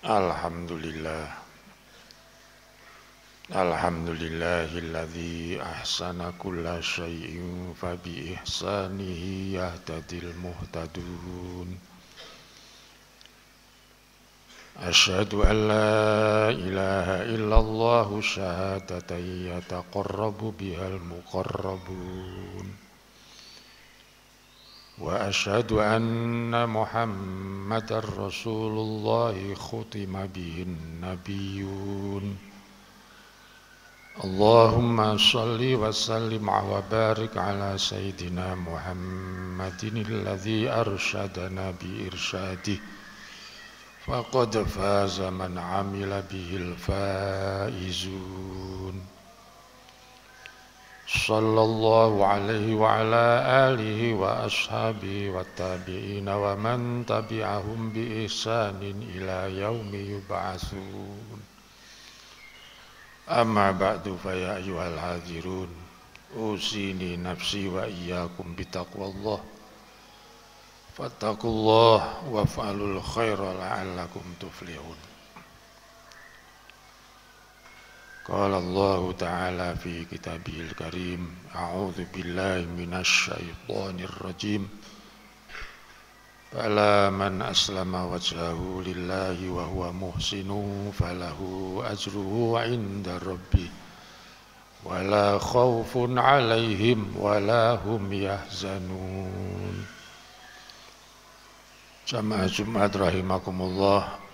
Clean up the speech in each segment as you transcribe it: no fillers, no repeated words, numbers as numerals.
Alhamdulillah. Alhamdulillahilladzi ahsana kulla syai'in fa bi ihsanihi yahtadil muhtadun. Asyhadu an la ilaha illallah syahadatan yataqarrabu bihal muqarrabun. Wa asyhadu anna Muhammadar Rasulullah khutima bihin nabiyyun. Allahumma salli wa sallim wa barik ala sayyidina Muhammadin alladhi arsyadana bi irsyadih faqad faza man amila bihil faizun. Sallallahu alaihi wa ala alihi wa ashabihi wa tabi'ina wa man tabi'ahum bi ihsanin ila yaumi yub'atsun. Amma ba'du fa ya ayyuhal hadirun, usini nafsi wa iyyakum bitaqwallah. Fattaqullah wa fa'alul khaira la'allakum tuflihun. Qala Allah Ta'ala fi kitabihil karim, a'udzu billahi minasy syaithanir rajim. Fala man aslama wajhahu lillahi wa huwa muhsinun falahu ajruhu 'inda rabbih wala khaufun 'alaihim wala hum yahzanun. Jamaah Jumat rahimakumullah.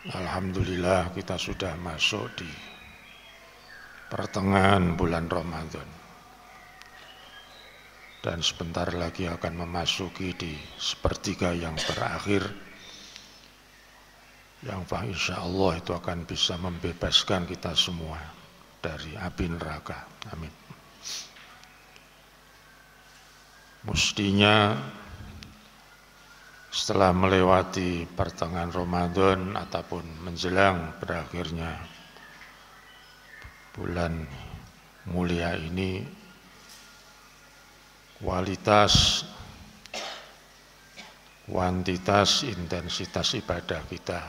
Alhamdulillah kita sudah masuk di pertengahan bulan Ramadan dan sebentar lagi akan memasuki di sepertiga yang terakhir yang insyaallah itu akan bisa membebaskan kita semua dari api neraka. Amin. Mestinya setelah melewati pertengahan Ramadan ataupun menjelang berakhirnya bulan mulia ini, kualitas, kuantitas, intensitas ibadah kita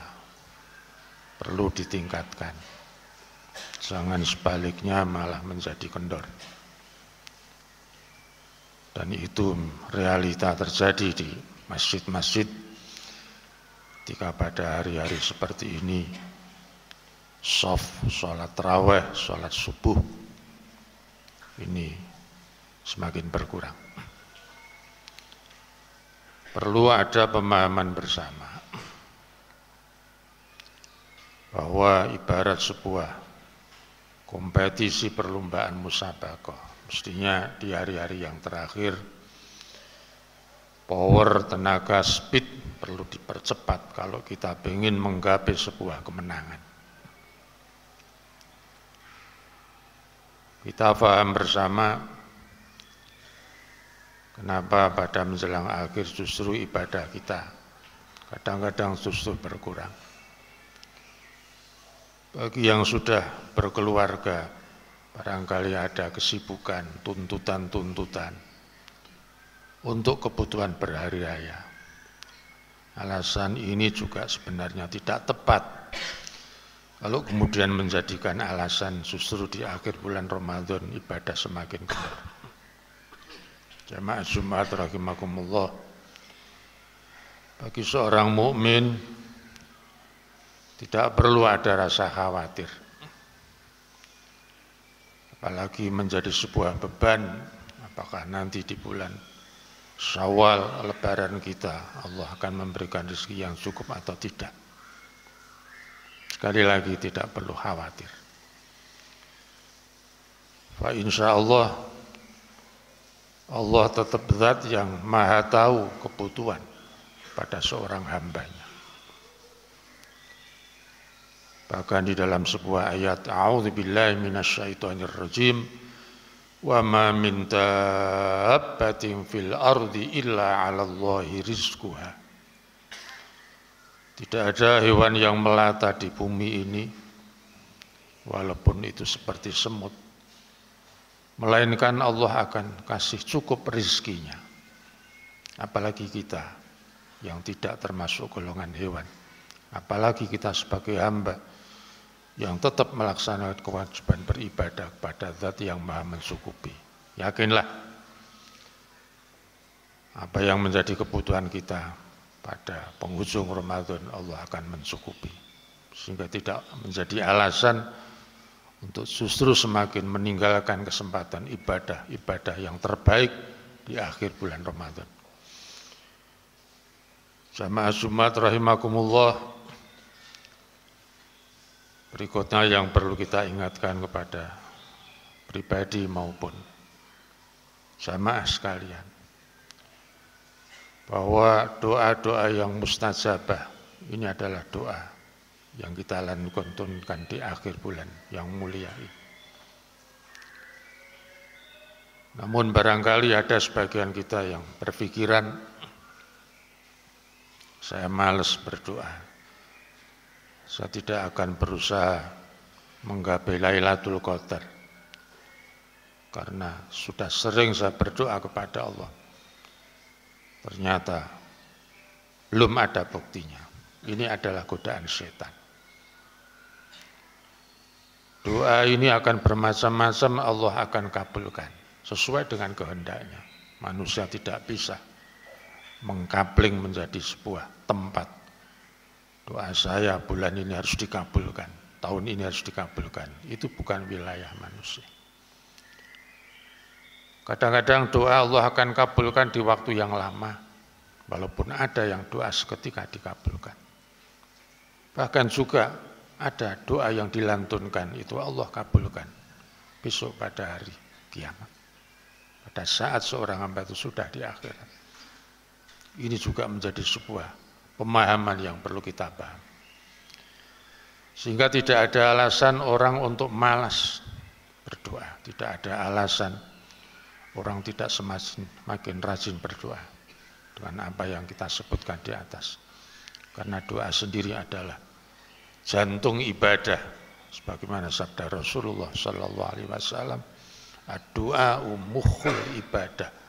perlu ditingkatkan. Jangan sebaliknya malah menjadi kendor. Dan itu realita terjadi di masjid-masjid ketika pada hari-hari seperti ini sholat tarawih, sholat subuh ini semakin berkurang. Perlu ada pemahaman bersama bahwa ibarat sebuah kompetisi perlombaan musabaqah, mestinya di hari-hari yang terakhir power, tenaga, speed perlu dipercepat kalau kita ingin menggapai sebuah kemenangan. Kita paham bersama kenapa pada menjelang akhir justru ibadah kita kadang-kadang justru berkurang. Bagi yang sudah berkeluarga, barangkali ada kesibukan, tuntutan-tuntutan untuk kebutuhan berhari raya. Alasan ini juga sebenarnya tidak tepat kalau kemudian menjadikan alasan justru di akhir bulan Ramadan ibadah semakin kendor. Jamaah Jumat rahimakumullah, bagi seorang mukmin tidak perlu ada rasa khawatir, apalagi menjadi sebuah beban apakah nanti di bulan Syawal lebaran kita Allah akan memberikan rezeki yang cukup atau tidak. Sekali lagi tidak perlu khawatir. Fa insyaallah Allah tetap zat yang maha tahu kebutuhan pada seorang hambanya. Bahkan di dalam sebuah ayat, a'udzubillahi minasyaitonirrajim, wa ma min dabbatin fil ardi illa 'alallahi rizquha. Tidak ada hewan yang melata di bumi ini walaupun itu seperti semut, melainkan Allah akan kasih cukup rizkinya. Apalagi kita yang tidak termasuk golongan hewan, Apalagi kita sebagai hamba yang tetap melaksanakan kewajiban beribadah kepada Zat yang Maha mencukupi. Yakinlah apa yang menjadi kebutuhan kita pada penghujung Ramadan Allah akan mencukupi, sehingga tidak menjadi alasan untuk justru semakin meninggalkan kesempatan ibadah yang terbaik di akhir bulan Ramadan. Jamaah Jumat rahimakumullah, berikutnya yang perlu kita ingatkan kepada pribadi maupun jamaah sekalian, bahwa doa-doa yang mustajabah ini adalah doa yang kita lantunkan di akhir bulan yang mulia ini. Namun barangkali ada sebagian kita yang berpikiran, saya malas berdoa, saya tidak akan berusaha menggapai Lailatul Qadar karena sudah sering saya berdoa kepada Allah, ternyata belum ada buktinya. Ini adalah godaan setan. Doa ini akan bermacam-macam, Allah akan kabulkan sesuai dengan kehendaknya. Manusia tidak bisa mengkapling menjadi sebuah tempat. Doa saya bulan ini harus dikabulkan, tahun ini harus dikabulkan. Itu bukan wilayah manusia. Kadang-kadang doa Allah akan kabulkan di waktu yang lama, walaupun ada yang doa seketika dikabulkan. Bahkan juga ada doa yang dilantunkan, itu Allah kabulkan besok pada hari kiamat, pada saat seorang hamba itu sudah di akhirat. Ini juga menjadi sebuah pemahaman yang perlu kita paham, sehingga tidak ada alasan orang untuk malas berdoa, tidak ada alasan orang tidak semakin rajin berdoa dengan apa yang kita sebutkan di atas, karena doa sendiri adalah jantung ibadah, sebagaimana sabda Rasulullah Sallallahu Alaihi Wasallam, doa mukhul ibadah.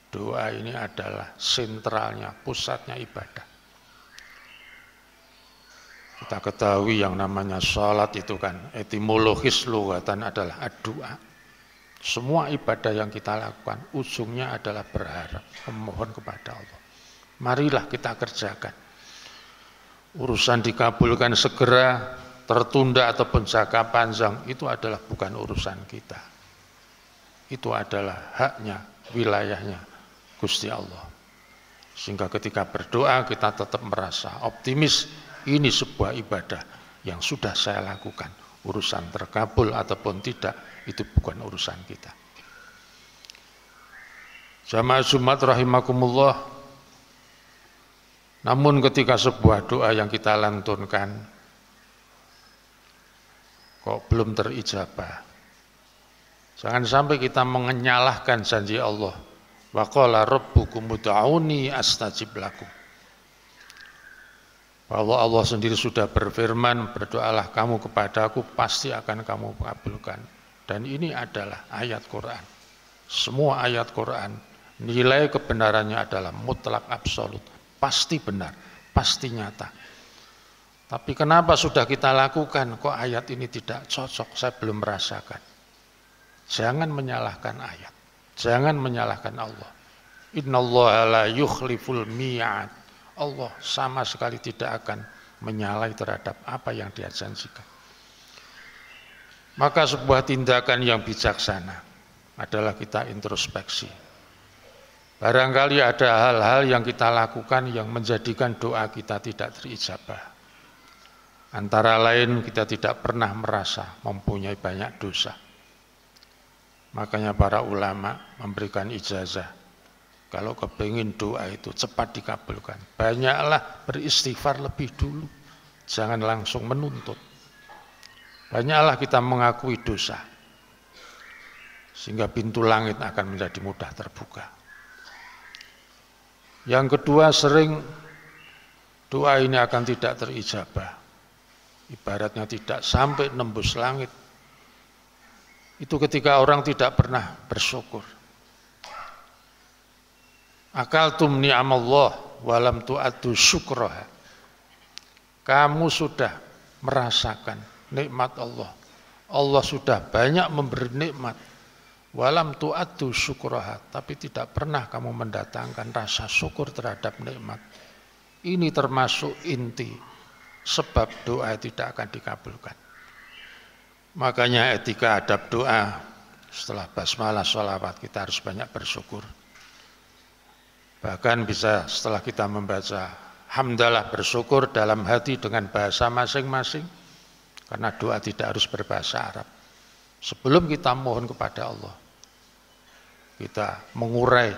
Doa ini adalah sentralnya, pusatnya ibadah. Kita ketahui yang namanya sholat itu kan etimologis lugatan adalah doa. Semua ibadah yang kita lakukan ujungnya adalah berharap, memohon kepada Allah. Marilah kita kerjakan. Urusan dikabulkan segera, tertunda ataupun jangka panjang, itu adalah bukan urusan kita. Itu adalah haknya, wilayahnya Gusti Allah. Sehingga ketika berdoa kita tetap merasa optimis, ini sebuah ibadah yang sudah saya lakukan. Urusan terkabul ataupun tidak, itu bukan urusan kita. Jamaah Jumat rahimakumullah, namun ketika sebuah doa yang kita lantunkan kok belum terijabah, jangan sampai kita menyalahkan janji Allah. Wa qala rabbukum ud'uni astajib lakum. Bahwa Allah sendiri sudah berfirman, berdoalah kamu kepadaku, pasti akan kamu kabulkan. Dan ini adalah ayat Quran. Semua ayat Quran nilai kebenarannya adalah mutlak absolut. Pasti benar, pasti nyata. Tapi kenapa sudah kita lakukan, kok ayat ini tidak cocok, saya belum merasakan. Jangan menyalahkan ayat, jangan menyalahkan Allah. Innallaha la yukhliful mi'ad. Allah sama sekali tidak akan menyalahi terhadap apa yang Dia janjikan. Maka sebuah tindakan yang bijaksana adalah kita introspeksi. Barangkali ada hal-hal yang kita lakukan yang menjadikan doa kita tidak terijabah. Antara lain kita tidak pernah merasa mempunyai banyak dosa. Makanya para ulama memberikan ijazah, kalau kepingin doa itu cepat dikabulkan, banyaklah beristighfar lebih dulu, jangan langsung menuntut. Banyaklah kita mengakui dosa, sehingga pintu langit akan menjadi mudah terbuka. Yang kedua, sering doa ini akan tidak terijabah. Ibaratnya tidak sampai nembus langit. Itu ketika orang tidak pernah bersyukur. Akaltum ni'amallah walam tu'addu syukraha. kamu sudah merasakan nikmat Allah. Allah sudah banyak memberi nikmat. Walam tu'addu syukraha, tapi tidak pernah kamu mendatangkan rasa syukur terhadap nikmat. Ini termasuk inti sebab doa tidak akan dikabulkan. Makanya etika adab doa, setelah basmalah sholawat kita harus banyak bersyukur. Bahkan bisa setelah kita membaca hamdalah bersyukur dalam hati dengan bahasa masing-masing, karena doa tidak harus berbahasa Arab. Sebelum kita mohon kepada Allah, kita mengurai,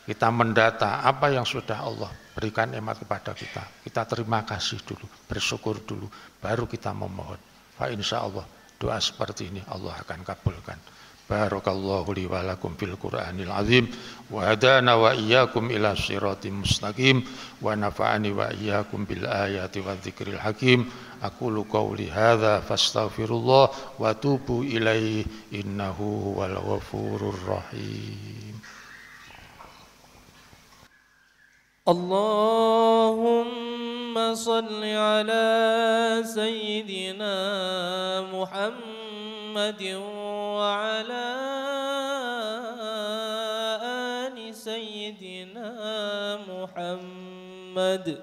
kita mendata apa yang sudah Allah berikan nikmat kepada kita. Kita terima kasih dulu, bersyukur dulu, baru kita memohon. Fa insya Allah doa seperti ini Allah akan kabulkan. Barakallahu li wa lakum fil Qur'anil azim wa hadana wa iyyakum ila siratim mustaqim wa nafa'ani wa iyyakum bil ayati wa dzikril hakim. Aqulu qawli hadza fastaghfirullah wa tubu ilaihi innahu huwal ghafurur rahim. Allahumma salli ala sayyidina Muhammadin wa ala ali sayyidina Muhammad.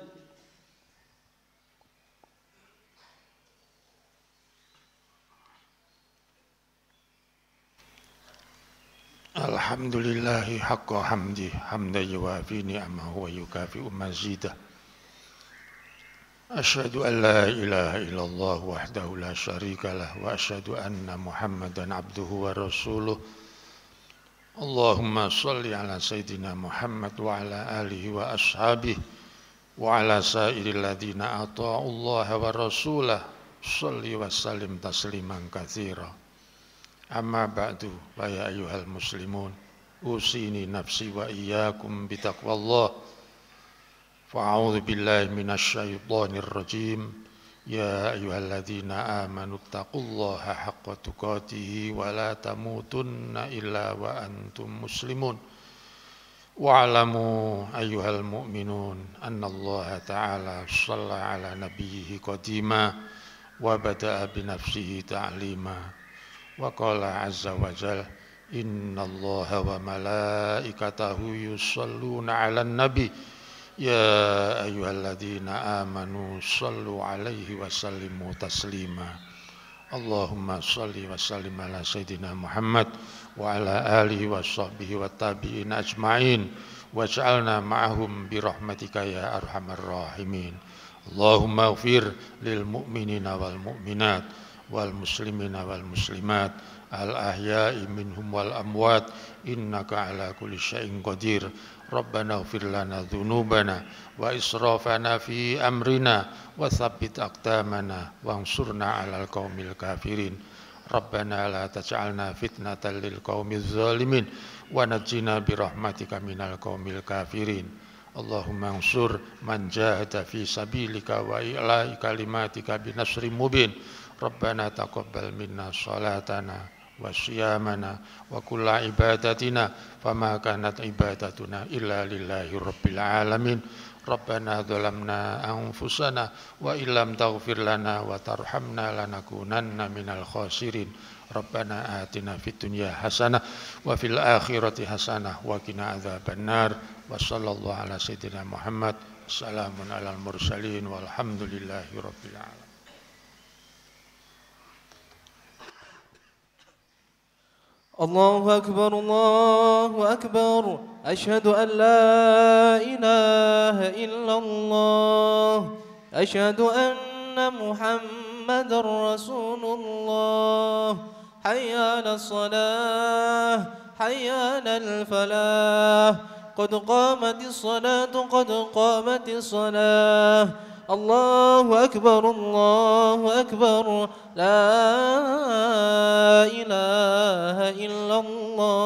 Alhamdulillahi haqqa hamdi hamdan yuwafi ni'amahu wa yukafi'u mazidah. Asyhadu an la ilaha illallah wahdahu la syarika lah wa asyhadu anna Muhammadan abduhu wa rasuluh. Allahumma shalli ala sayyidina Muhammad wa ala alihi wa ashabihi wa ala sairil ladzina ata'u Allah wa rasulah. Shalli wa sallim tasliman katsira. Amma ba'du, wa ya ayyuhal muslimun, usini nafsi wa iyyakum bitaqwallah. Fa'a'udzu billahi minasy syaithanir rajim. Ya ayyuhalladzina amanu taqullaha haqqa tuqatih wa la tamutunna illa wa antum muslimun. Wa'lamu ayyuhal mu'minun annallaha ta'ala shalla ala nabiyhi qadima wa bada'a bi nafsihi ta'lima. Wa qala azza wa jalla innallaha wa malaikatahu yusholluna 'alan nabi ya ayyuhalladzina amanu shallu 'alaihi wa sallimu taslima. Allahumma shalli wa sallim ala sayyidina Muhammad wa ala alihi wa sahbihi wa tabi'in ajma'in waj'alna ma'ahum bi rahmatika ya arhamar rahimin. Allahumma ighfir lil mu'minina wal mu'minat wal muslimina wal muslimat al ahya'i minhum wal amwat innaka ala kulli syai'in qadir. Rabbana ighfir lana dzunubana wa israfana fi amrina wa tsabbit aqdamana wansurna 'alal qaumil kafirin. Rabbana la taj'alna fitnatan lil qaumiz zalimin wa najjina bi rahmatika minal qaumil kafirin. Allahumma ansur man jahada fi sabilika wa ila'i kalimatika bi nasrin mubin. Rabbana taqabbal minna salatana wa siyamana wa kulla ibadatina fama kanat ibadatuna illa lillahi rabbil alamin. Rabbana dhalamna anfusana wa illam taghfir lana wa tarhamna lanakunanna minal khasirin. Rabbana atina fid dunya hasanah wa fil akhirati hasanah wa qina adzabannar. Wa sallallahu ala sayyidina Muhammad. Assalamun alal mursalin walhamdulillahi rabbil alamin. Allahu akbar, Allahu akbar. Asyhadu an la ilaha illallah. Asyhadu anna Muhammadar Rasulullah. Hayya 'alas salah, hayya 'alal falah. Qad qamatis salatu, qad qamatis salah. Allahu akbar, Allahu akbar. La ilaha illallah.